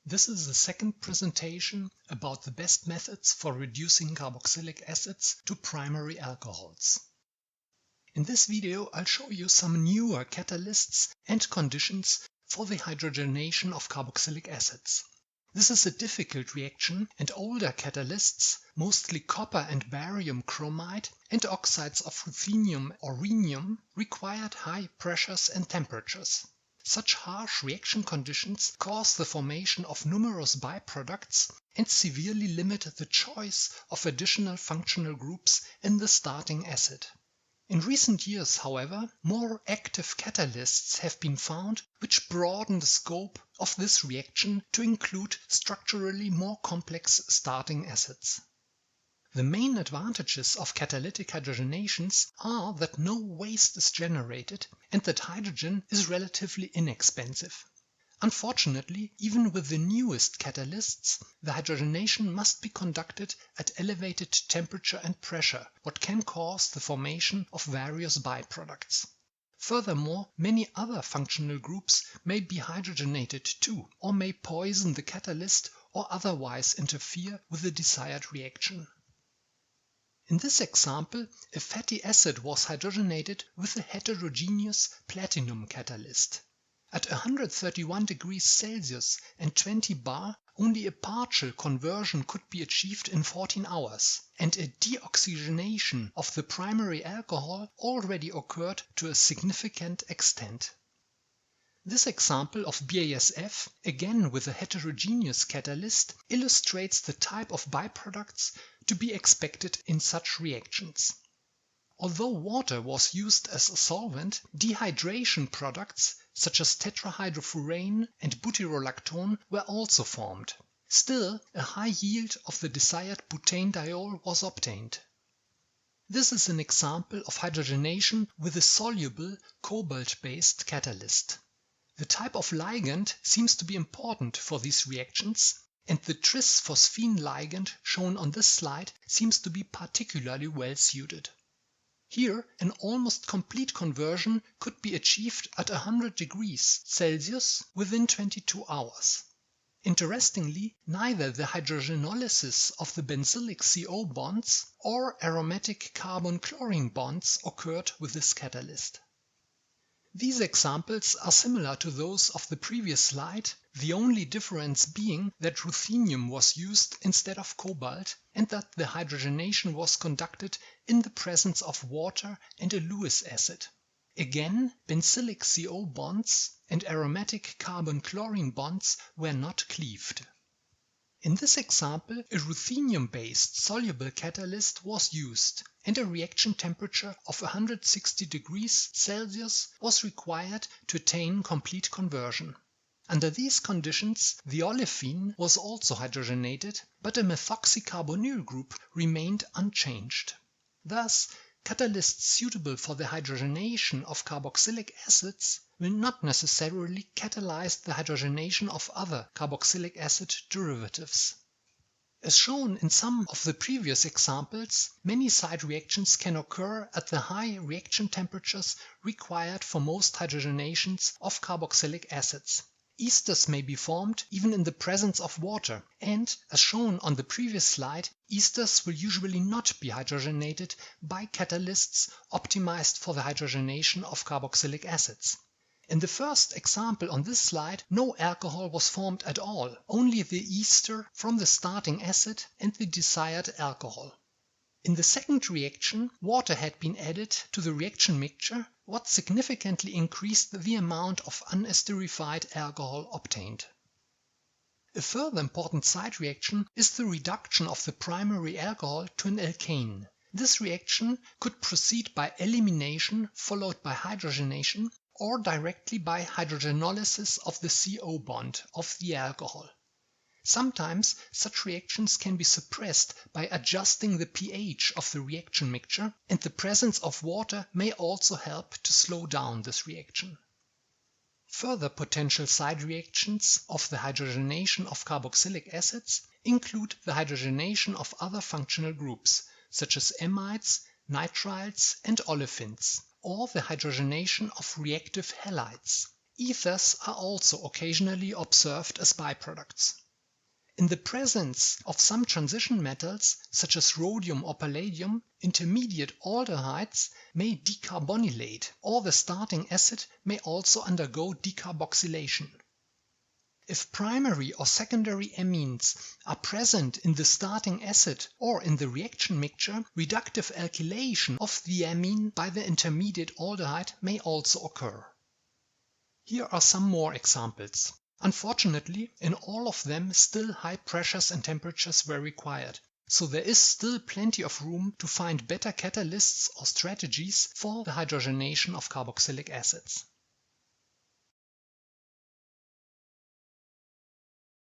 This is the second presentation about the best methods for reducing carboxylic acids to primary alcohols. In this video, I'll show you some newer catalysts and conditions for the hydrogenation of carboxylic acids. This is a difficult reaction, and older catalysts, mostly copper and barium chromide and oxides of ruthenium or rhenium, required high pressures and temperatures. Such harsh reaction conditions cause the formation of numerous byproducts and severely limit the choice of additional functional groups in the starting acid. In recent years, however, more active catalysts have been found which broaden the scope of this reaction to include structurally more complex starting acids. The main advantages of catalytic hydrogenations are that no waste is generated and that hydrogen is relatively inexpensive. Unfortunately, even with the newest catalysts, the hydrogenation must be conducted at elevated temperature and pressure, what can cause the formation of various byproducts. Furthermore, many other functional groups may be hydrogenated too, or may poison the catalyst or otherwise interfere with the desired reaction. In this example, a fatty acid was hydrogenated with a heterogeneous platinum catalyst. At 131 degrees Celsius and 20 bar, only a partial conversion could be achieved in 14 hours, and a deoxygenation of the primary alcohol already occurred to a significant extent. This example of BASF, again with a heterogeneous catalyst, illustrates the type of byproducts to be expected in such reactions. Although water was used as a solvent, dehydration products such as tetrahydrofuran and butyrolactone were also formed. Still, a high yield of the desired butanediol was obtained. This is an example of hydrogenation with a soluble cobalt-based catalyst. The type of ligand seems to be important for these reactions, and the tris-phosphine ligand shown on this slide seems to be particularly well suited. Here, an almost complete conversion could be achieved at 100 degrees Celsius within 22 hours. Interestingly, neither the hydrogenolysis of the benzylic CO bonds or aromatic carbon-chlorine bonds occurred with this catalyst. These examples are similar to those of the previous slide, the only difference being that ruthenium was used instead of cobalt and that the hydrogenation was conducted in the presence of water and a Lewis acid. Again, benzylic CO bonds and aromatic carbon-chlorine bonds were not cleaved. In this example, a ruthenium-based soluble catalyst was used, and a reaction temperature of 160 degrees Celsius was required to attain complete conversion. Under these conditions, the olefin was also hydrogenated, but a methoxycarbonyl group remained unchanged. Thus, catalysts suitable for the hydrogenation of carboxylic acids will not necessarily catalyze the hydrogenation of other carboxylic acid derivatives. As shown in some of the previous examples, many side reactions can occur at the high reaction temperatures required for most hydrogenations of carboxylic acids. Esters may be formed even in the presence of water, and, as shown on the previous slide, esters will usually not be hydrogenated by catalysts optimized for the hydrogenation of carboxylic acids. In the first example on this slide, no alcohol was formed at all, only the ester from the starting acid and the desired alcohol. In the second reaction, water had been added to the reaction mixture, what significantly increased the amount of unesterified alcohol obtained. A further important side reaction is the reduction of the primary alcohol to an alkane. This reaction could proceed by elimination followed by hydrogenation, or directly by hydrogenolysis of the CO bond of the alcohol. Sometimes such reactions can be suppressed by adjusting the pH of the reaction mixture, and the presence of water may also help to slow down this reaction. Further potential side reactions of the hydrogenation of carboxylic acids include the hydrogenation of other functional groups, such as amides, nitriles, and olefins, or the hydrogenation of reactive halides. Ethers are also occasionally observed as byproducts. In the presence of some transition metals, such as rhodium or palladium, intermediate aldehydes may decarbonylate, or the starting acid may also undergo decarboxylation. If primary or secondary amines are present in the starting acid or in the reaction mixture, reductive alkylation of the amine by the intermediate aldehyde may also occur. Here are some more examples. Unfortunately, in all of them still high pressures and temperatures were required, so there is still plenty of room to find better catalysts or strategies for the hydrogenation of carboxylic acids.